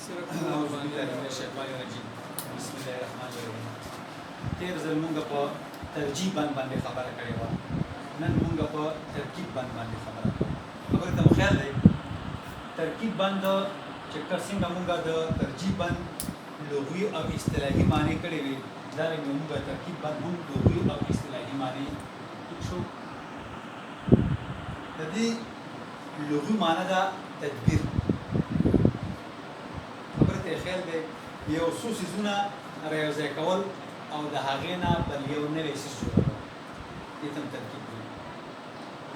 أعوذ بالله من الشيطان الرجيم بسم الله الرحمن الرحيم تیر ځل مونږ په ترجیب باندې خبره کړې وه نن مونږ په ترکیب باندې خبره کوو خبرې ته مو خیال دی ترکیب باندې چې څنګه مونږ د ترجیب باندې لغوي او اصطلاحي معنی کړې وي دارنګه مونږ ترکیب باندې هم لغوي او اصطلاحي معنی شو د دې لغوي معنی دا تدبیر خیال دی یو څو څیزونه رايوځای کول او د هغې نه بل یو نوی څیز جوړول دې ته هم ترکیب دی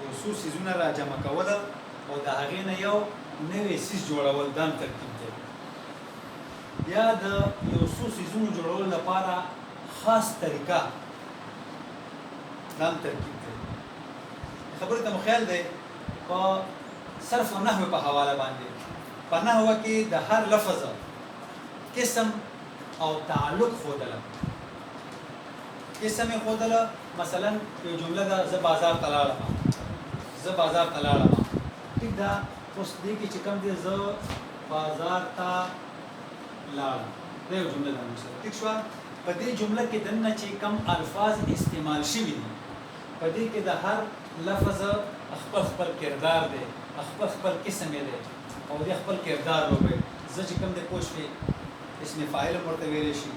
یو څو څیزونه را جمع کول او د هغې نه یو نوی څیز جوړول دا هم ترکیب دی یا د یو څو څیزونو جوړولو لپاره خاص طریقه دا هم ترکیب دی خبرې ته مو خیال دی په صرف و نحو په حواله باندې په نحوه کې د هر لفظ قسم او تعلق خودله قسم خودله مثلا یو جمله ده زه بازار ته لاړم ټیک ده اوس دې کې چې کوم دی زه بازار ته لاړم دا یو جمله ده مثلا ټیک شو په دې جمله کې دنه چې کوم الفاظ استعمال شوي دي په دې کې د هر لفظ خپل کردار دی خپل قسم دی او دې خپل کردار وبې زه چې کوم دی پوه شوې اسم فاعل ورته ویلی شي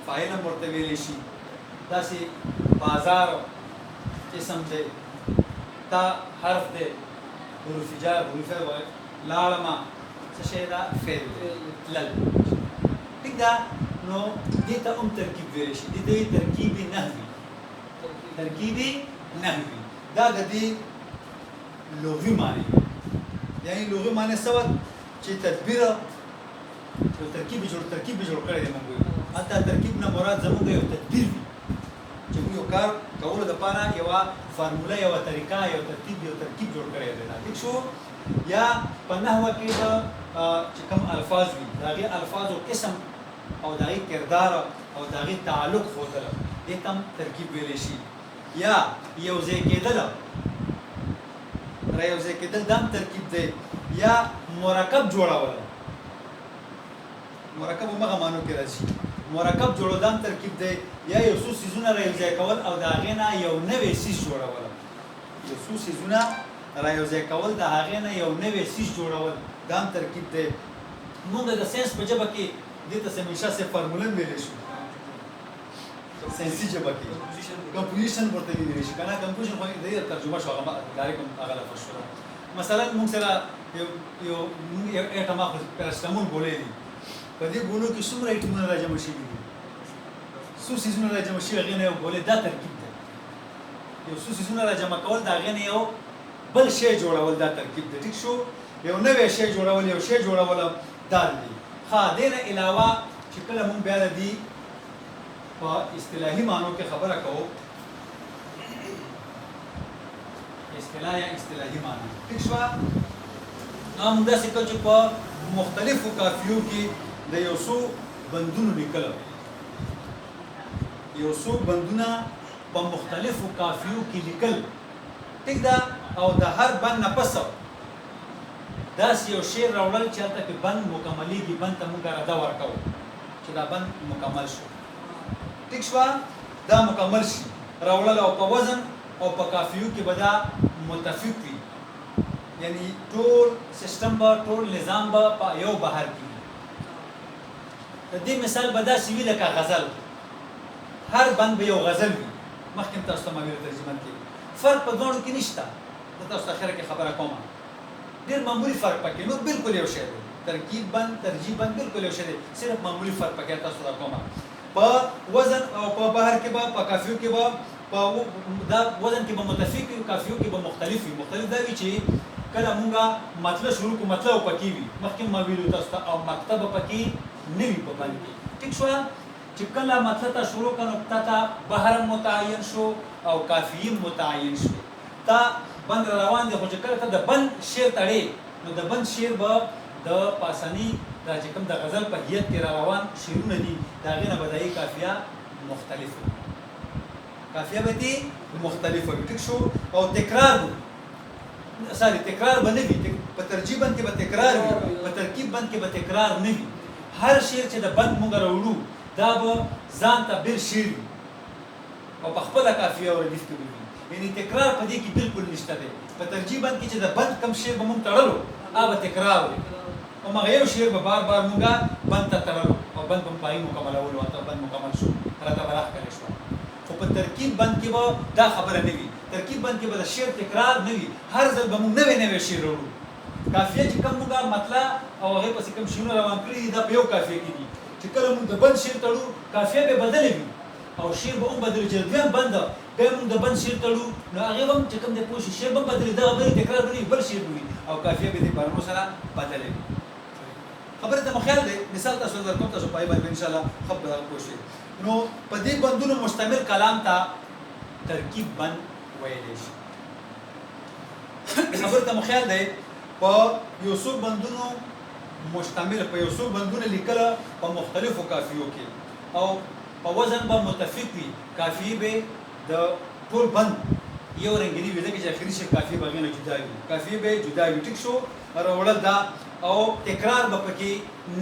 فاعل ورته ویلی شي داسې بازار اسم دی تا حرف دی حروف جر حروف لاړمه څه شی دا فعل دی تلل ټیک ده نو دې ته هم ترکیب ویلی شي دې ته ترکیب نحوي دا د دې لغوي معنی یعنی لغوي معنی څه وه چې تدبیر یو ترکیب جوړ کړی دی موږ حتی ترکیب نه مراد زموږ یو تدبیر وي چې موږ یو کار کولو دپاره یوه فارموله یوه طریقه یو ترکیب جوړ کړی دی ټیک شو یا په نحوه کې د چې کوم الفاظ وي د هغې الفاظو قسم او د هغې کردار او د هغې تعلق ښودله دې ته هم ترکیب ویلی شي یا یوځای کېدل دا هم ترکیب دی یا مرکب جوړول مرکب همغه معنو کې راځي مرکب جوړول دا هم ترکیب دی یا یو څو څیزونه رايوځای کول او د هغې نه یو نوی څیز جوړول دا هم ترکیب دی موږ د ساینس په ژبه کې دې ته همیشه صرف فارموله ویلی شو ساینسي ژبه کې کمپوزیشن ورته ویلی شي که نه کمپوزیشن خو د دې ترجمه شو ډایرکټ هغه لفظ شو مثلا موږ سره یو ایټم اخلو پیراسټامول ګولۍ دي په دې ګولو کې څومره ایټمونه راجمع شوي دي څو څیزونه راجمع شوي هغې نه یو ګولۍ دا ترکیب دی یو څو څیزونه راجمع کول د هغې نه یو بل شی جوړول دا ترکیب دی ټیک شو یو نوی شی جوړول یو شی جوړول دا دی ښه دې نه علاوه چې کله موږ بیا د دې په اصطلاحي معنو کې خبره کوو اصطلاحي معنی ټیک شوه نو موږ داسې کوو چې په مختلفو قافیو کې د یو څو بندونو لیکل په مختلفو قافیو کې لیکل ټیک ده او د هر بند نه پس داسې یو شعر راوړل چې هلته کې بند مکملیږي بند ته موږ رده ورکوو چې دا بند مکمل شو ټیک شوه دا مکمل شي راوړل او په وزن او په قافیو کې به دا متفق وي یعنی ټول سیستم به ټول نظام به په یو بهر کې د دې مثال به داسې وي لکه غزل هر بند به یو غزل وي مخکې تاسو ته ما ویل ترجمه کې فرق په دواړو کې نشته زه تاسو ته اخره کې خبره کوم ډېر معمولي فرق پکې نو بالکل یو شی دی ترکیب بند ترجیب بند بالکل یو شی دی صرف معمولي فرق پکې تاسو ته کوم په وزن او په بهر کې به په قافیو کې به په دا وزن کې به متفق وي قافیو کې به مختلف وي مختلف دا وي چې کله مونږه مطلب شروع کو مطلب پکې وي مخکې ما ویلو تاسو ته او مکتب پکې نه وي په باندې ټیک شو چې کله مطلب ته شروع کړو تا بهر متعین شو او قافیه متعین شو تا بند روان دي خو چې کله ته د بند شعر تړې نو د بند شعر به د پاسنی دا چې کوم د غزل په هیئت کې را روان شعرونه دي د هغې نه به د هغې قافیه مختلفه قافیه به دې مختلفه وي ټیک شو او تکرار به نه وي په ترجیب باندې به تکرار وي په ترکیب باندې به تکرار نه وي هر شعر چې د بند موږ راوړو دا به ځان ته بل شعر وي او په خپله قافیه او ردیف کې وي یعنی تکرار په دې کې بالکل نشته دی په ترجیب باندې چې د بند کم شعر به موږ تړلو هغه به تکرار وي او هغه یو شعر به بار بار موږ بند ته تړلو او بند به پای مکملولو او بند مکمل شو راته به راښکلی شوه خو په ترکیب بند کې به دا خبره نه وي ترکیب بند کې به د شعر تکرار نه وي هر ځل به موږ نوی نوی شعر وړو قافیه چې کوم موږ مطلع او هغې پسې کوم شعرونه روان کړي دي دا په یو قافیه کې دي چې کله موږ د بند شعر تړو قافیه به بدلې وي او شعر به هم بدلې چې دویم بند بیا موږ د بند شعر تړو نو هغې به هم چې کوم دی پوه شي شعر به هم بدلې دغه بل تکرار به نه وي بل شعر به وي او قافیه به دې بارانو سره بدلې وي خبره ته مو خیال دی مثال تاسو درکوم تاسو پای باندې انشاءالله ښه به پوه شئ نو په دې بندونو مشتمل کلام ته ترکیب بند ویلی شي خبره ته مو خیال دی په یو څو بندونو مشتمل په یو څو بندونه لیکله په مختلفو قافیو کې او په وزن به متفق وي قافیې به د ټول بند یو رنګیني وي ځکه چې اخري شی قافیې به هغې نه جدا وي قافیې به جدا وي ټیک شو راوړل دا او تکرار به پکې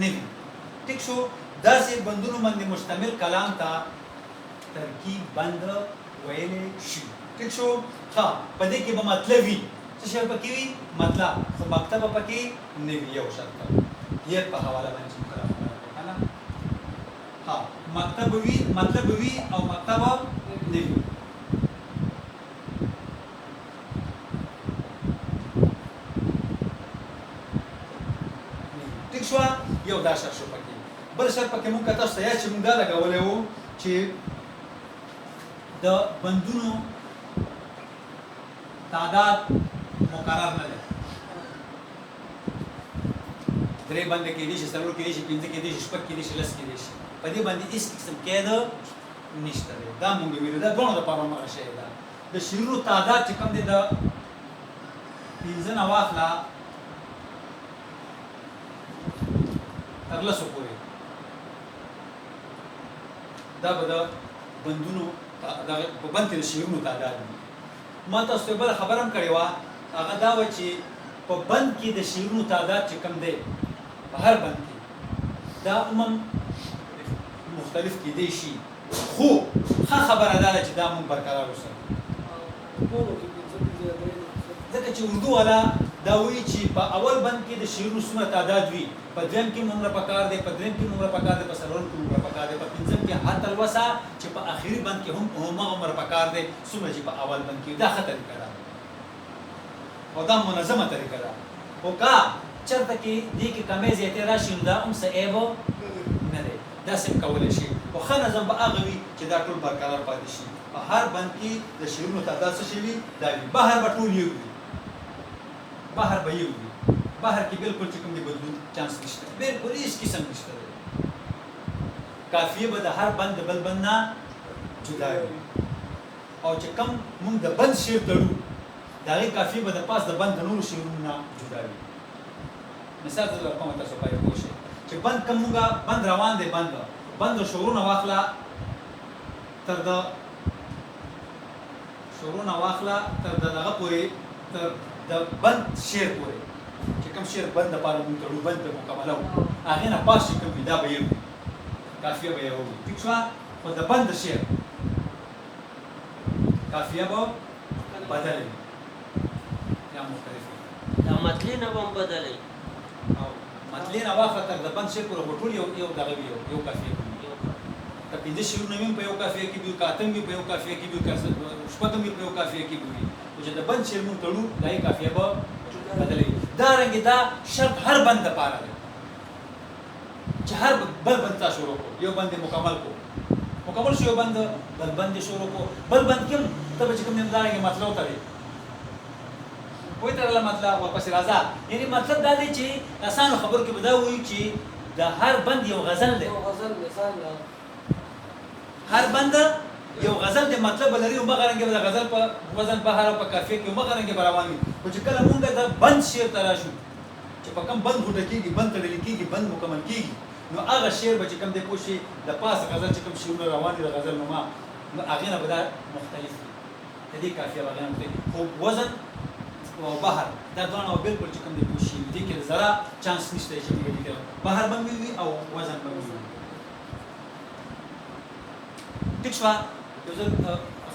نه وي ټیک شو داسې بندونو باندې مشتمل کلام ته ترکیب بند ویلی شي ټیک شو ښه په دې کې به مطلب وي څه شی پکې وي مطلب خو مکتب به پکې نه وي یو شرط یې په حواله باندې چې موږ خبره کوو که نه ها مکتب وي مطلب وي او مکتب نه وي ټیک شو یو دا شرط شو پکې بل شرط پکې موږ تاسو ته یاد چې موږ دا لګولی وو چې د بندونو تعداد مقرر نه دی درې بندې کېدی شي څلور کېدی شي پنځه کېدی شي شپږ کېدی شي لس کېدی شي په دې باندې هېڅ قسم قید نشته دی دا مونږ ویلو دا دواړو دپاره همغه شی ده د شعرونو تعداد چې کوم دی د پنځه نه واخله تر لسو پورې دا به د بندونو په بند کې د شعرونو تعداد وي ما تاسو ته بله خبره هم کړې وه هغه دا وه چې په بند کې د شعرونو تعداد چې کوم دی په هر بند کې دا عموما مختلف کېدی شي خو ښه خبره دا ده چې دا مونږ برقرار وساتو ځکه چې اردو والا دا وایي چې په اول بند کې د شعرونو څومره تعداد وي په دویم کې نومره پکار دی په درېیم کې نومره پکار دی په څلورم کې نومره پکار دی په پنځم کې حتی الوسه چې په آخري بند کې هم همغه عمر پکار دی څومره چې په اول بند کې دا ښه طریقه ده او دا منظمه طریقه ده خو که چېرته کې دې کې کمی زیاتې راشي نو دا هم څه عیب نه دی داسې هم کولی شي خو ښه نظم به هغه وي چې دا ټول برقرار پاتې شي په هر بند کې د شعرونو تعداد څه شي وي دا وي بهر به ټول یو وي بهر به یو وي بهر کې بالکل چې کوم دی بدلون چانس نشته بالکل هېڅ قسم نشته دی قافیې به د هر بند د بل بند نه جدا وي او چې کوم موږ د بند شعر تړو د هغې قافیې به د پاس د بند د نورو شعرونو نه جدا وي مثال ته درکوم تاسو باید پوه شئ چې بند کوم موږ بند روان دی بند شعرونه واخله تر د شعرونه واخله تر د دغه پورې تر د بند شعر پورې چې کوم شعر بند دپاره مونږ تړو بند پرې مکمله وو هغې نه پاس چې کوم وي دا به یو وي قافیه به یو وي ټیک شوه خو د بند شعر قافیه به بدله وي یا مختلف وي دا مطلع نه به هم بدله وي او مطلع نه واخله تر د بند شعر پورې به ټول یو دغه وي یو قافیه وي که پنځه شعرونه وي په یو قافیه کې وي که اتم وي په یو قافیه کې وي که شپږم وي په یو قافیه کې وي خو چې د بند شعر مونږ تړو د هغې قافیه به بدله وي دارنګې دا شرط هر بند دپاره دی چې هر بل بند تا شروع کړو یو بند یې مکمل کړو مکمل شو یو بند بل بند یې شروع کړو بل بند کې هم ته به چې کوم دی دارنګې مطلب وتړې پوه ته راغله مطلب ورپسې راځه یعنې مطلب دا دی چې اسانو خبرو کې به دا وایي چې د هر بند یو غزل دی هر بند یو غزل د مطلب لري او مغه رنګ د غزل په وزن په هر په کافیه کې مغه رنګ روان وي خو چې کله مونږ د بند شعر ته راشو چې په کوم بند غوټه کېږي بند تړل کېږي بند مکمل کېږي نو هغه شعر به چې کوم دی پوه شي د پاسه غزل چې کوم شعرونه روان دي د غزل نوما نو هغې نه به دا مختلف وي د دې کافیه به هغې نه مختلف خو وزن او بحر دا دواړه بالکل چې کوم دی پوښي دي کې ذره چانس نشته چې موږ دې بحر باندې وي او وزن باندې وي ټیک شو یو ځل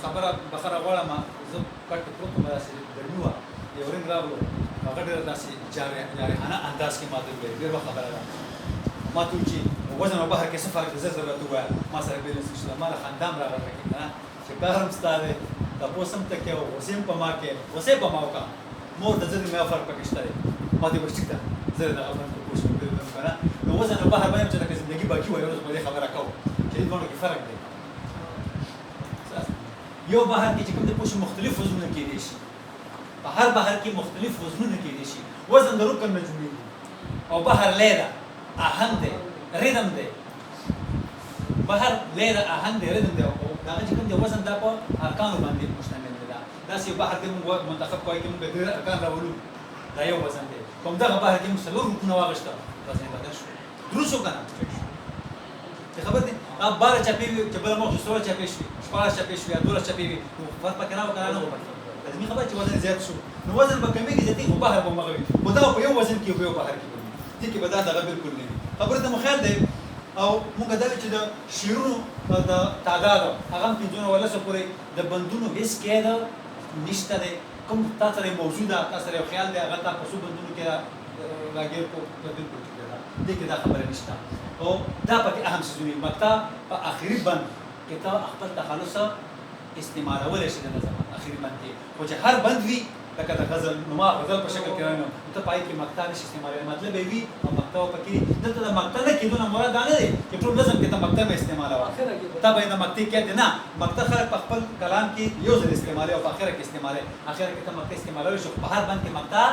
خبره بخره غواړم زه کټ پروت ما سره ګرمي وه یو رنګ راغلو هغه ډېر داسې جارحانه انداز کې ماته وویل ډېر خبره ده ما ته چې وزن او بحر کې څه فرق دی زه درته ووایم ما سره بیلنس نشته ما له خندام راغلی که نه چې کار هم ستا دی تپوس هم ته کوې غوسې هم په ما کې غوسې په ما وکړه مور ته زه د ما فرق پکې شته دی ما ته ویل ټیک ده زه د هغه باندې پوه شوم که نه نو وزن او بحر باندې چې لکه زندګي باقي وه یو ورځ په دې خبره کوم چې دې دواړو کې فرق دی یو بحر کې چې کوم دی پوه شو مختلف وزنونه کېدی شي په هر بحر کې مختلف وزنونه کېدی شي وزن د رکن نه جوړېږي او بحر لیده آهنګ دی ریدم دی بحر لیده آهنګ دی ریدم دی او دغه چې کوم دی وزن دا په ارکانو باندې مشتمل دی داسې یو بحر کې موږ منتخب کوی کې موږ ډېر ارکان راولو دا یو وزن دی کوم دغه بحر کې موږ څلور رکنونه واخیسته وزن یې بدل شو دروست شو که نه خبر دی هغه 12 چپې وي چې بله مخکې 16 چپې شوي 14 چپې شوي یا 12 چپې وي نو فرق پکې نه و که نه و لازمي خبره چې وزن زیات شو نو وزن به کمېږي زیاتېږي خو بحر به همغه وي خو دا په یو وزن کې په یو بحر کې به وي دې کې به دا دغه بلکل نه وي خبرې ته مو خیال دی او موږ دا وي چې د شعرونو د تعداد هغه هم 15 پورې د بندونو هېڅ قید نشته دی کوم تا سره موضوع ده تا سره یو خیال دی هغه تا په څو بندونو کې راګیر کو بلکل ټیک ده دې کې دا خبره نشته او دا پکې اهم څیزونه مقطع په آخري بند کې ته خپل تخلص استعمالولی شي د نظم آخري بند کې خو چې هر بند وي لکه د غزل نو ما غزل په شکل کې رانیو ته پای کې مقطع نشي استعمالولی مطلب یې وي او مقطع پکې دلته د مقطع نه کېدونه مراد دا نه دی چې ټول نظم کې ته مقطع به استعمالوه تا به د مقطع کې نه مقطع خلک په خپل کلام کې یو ځل استعمالوي او په اخره کې استعمالوي اخره کې ته مقطع استعمالولی شو په هر بند کې مقطع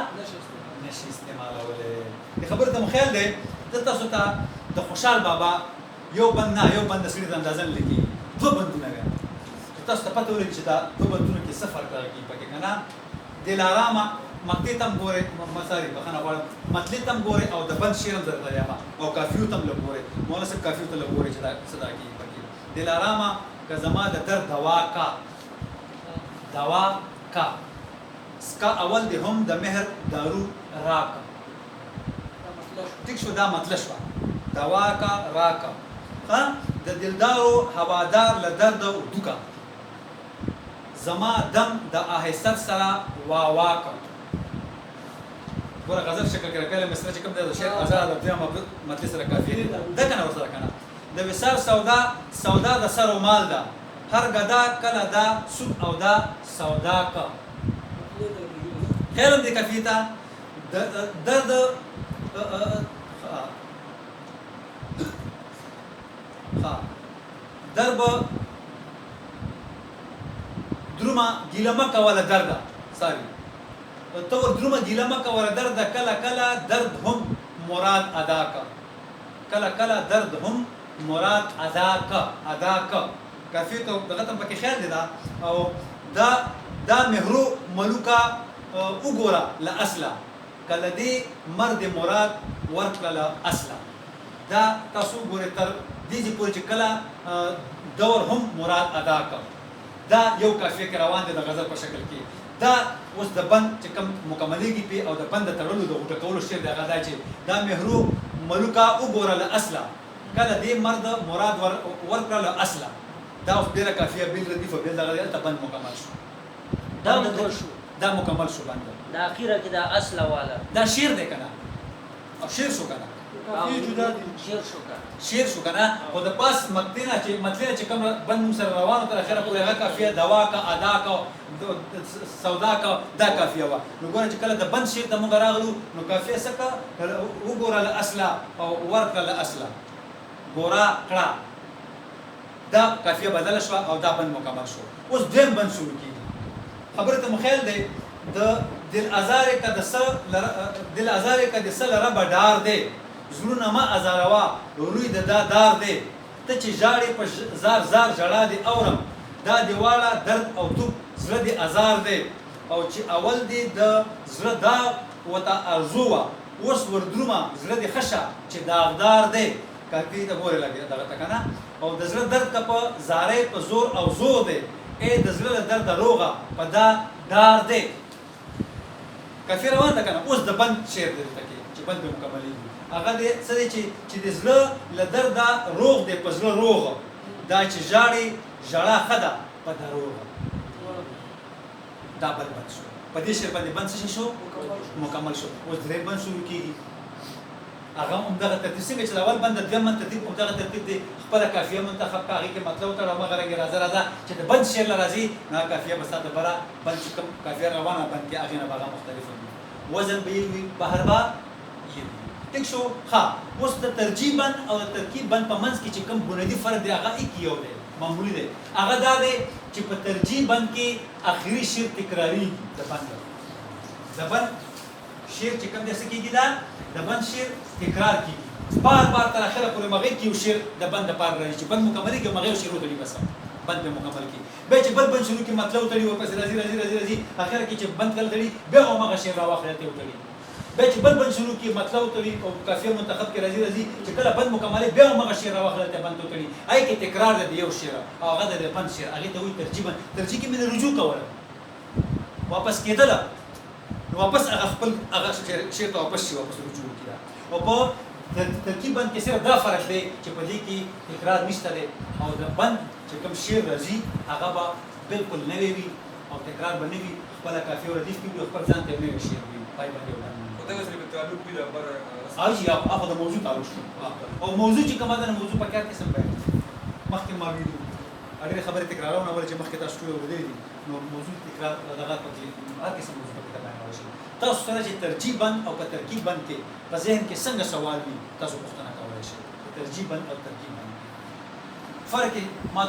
نشي استعمالولی د خبرې ته مو خیال دی دلته تاسو ته د خوشحال بابا یو بند نه یو بند د سړي د اندازه نه لیکي دوه بندونه وي تاسو ته پته ولګي چې دا دوه بندونو کې څه فرق راځي پکې که نه دلارامه مقطع ته هم ګورئ مساري بخښنه غواړم مطلع ته هم ګورئ او د بند شعر هم درته یم او کافیو ته هم لږ ګورئ مولانا صاحب کافیو ته لږ ګورئ چې دا څه دا کېږي پکې دلارامه که زما د درد دوا کا سکا اول د هم د مهر دارو راکا ټیک شو دا مطلب شوه دوا کا راکا د دلدارو هوادار له درد او دوکا زما دم د آهستر سره واوا کا ګوره غزل شکل کې راغلی مصره چې کوم دی د شعر ازاد او دویمه مطلب سره کافي دی ده که نه ورسره که نه د وصال سودا د سر و مال ده هر ګدا کله دا سود او دا سودا کا خیر هم دی کافي ته درد درب درومه ګیله مه کوله درده ساري ته ور درومه ګیله مه کوله درده کله کله درد هم مراد ادا کا کله کله درد هم مراد ادا کا کافي ته دغه ته پکې خیال دی دا او دا مهرو ملوکا وګوره له اصله کله دې مرد مراد ورکړه له اصله دا تاسو ګورئ تر دې پورې چې کله دور هم مراد ادا کا دا یو کافیه کې روان دی د غزل په شکل کې دا اوس د بند چې کوم مکملېږي پې او د بند د تړلو د غوټه کولو شعر دی هغه دا چې دا مهرو ملوکا وګوره له اصله کله دې مرد مراد ورکړه له اصله دا اوس ډېره کافیه بېل ردیف او بېل دغه دی هلته بند مکمل شو دا مکمل شو بند د اخیره کې دا اصله والا دا شعر دی که نه او شعر شو که نه شعر شو که نه خو د پاس مقطع چې کوم بند موږ سره روان تر اخره پورې هغه کافیه دوا کا ادا کا سودا کا دا کافیه وه نو ګوره چې کله د بند شعر ته موږ راغلو نو کافیه څه که وګوره له اصله او ورکړه له اصله ګوره کړه دا کافیه بدله شوه او دا بند مکمل شو اوس دویم بند شروع کېږي خبرې ته مو خیال دی د دل ازارې که د څه لره به ډار دی زړونه مه ازاروا روی د دا دار دی ته چې ژاړې په زار زار ژړا دې اورم دا دې واړه درد او توپ زړه دې ازار دی او چې اول دې د زړه دا ورته ارزو وه اوس وردرومه زړه دې ښه شه چې داغدار دی کافي ته ګورې لګې دغه ته که نه او د زړه درد که په زارۍ په زور او زور دی ای د زړه له درده روغه په دا ډار دی کافي روان ده کنه اوس د بند شعر دلته کې چې بند به مکملېږي هغه د څه دی چې د زړه له درده روغ دی په زړه روغ دا چې ژاړي ژړا ښه ده په دروغه دا بل بند شو په دې شعر باندې بند څه شو مکمل شو اوس درې بند شروع کېږي هغه همدغه ترتیب څنګه چې د اول بند د دویم بند ترتیب همدغه ترتیب دی خپله کافیه منتخب کړه هغې کې مطلب وتړه مغه رنګې راځه چې د بند شعر له راځي نو هغه کافیه به ستا دپاره بند چې کوم کافیه روانه بند کې هغې نه به هغه مختلفه وي وزن به یې وي بهر به یې وي ټیک شو ښه اوس د ترجیح بند او د ترکیب بند په منځ کې چې کوم بنیادي فرق دی هغه ایک یو دی معمولي دی هغه دا دی چې په ترجیح بند کې آخري شعر تکراریږي د بند شعر چې کوم دی څه کېږي دا د بند شعر تکرار کېږي بار تر اخره پورې مغې کې یو شعر د بند دپاره راځي چې بند مکملېږي او مغې یو شعر وتړي بس بند به مکمل کړي بیا چې بل بند شروع کړي مطلب وتړي ورپسې راځي اخره کې چې بند کله تړي بیا هماغه شعر راواخلي ته وتړي بیا چې بل بند شروع کړي مطلب وتړي او کافیه منتخب کې راځي چې کله بند مکملې بیا هماغه شعر راواخلي ته بند وتړي هغې کې تکرار دی د یو شعر او هغه د بند شعر هغې ته وایي ترجیح بند ترجیح کې مې رجوع کوله واپس کېدله نو واپس هغه خپل هغه شعر ته واپس شي واپس رجوع وکړي او په ترکیب بند کې صرف دا فرق دی چې په دې کې تکرار نشته دی او د بند چې کوم شعر راځي هغه به بالکل نوی وي او تکرار به نه وي خپله کافیه ردیف کړي او خپل ځان ته یو نوی شعر وي پای باندې او چې هغه د موضوع تعلق شو او موضوع چې کومه ده نو موضوع په کار قسم بیان مخکې ما ویلي ډېرې خبرې تکرارونه ولې چې مخکې تاسو ټول اورېدلې دي نو موضوع تکرار دغه پکې هر قسم موضوع پکې بیانول شي تاسو سره چې ترجیح بند او په ترکیب بند کې په ذهن کې څنګه سوال وي تاسو پوښتنه کولی شئ په ترجیح بند او ترکیب بند فرق ما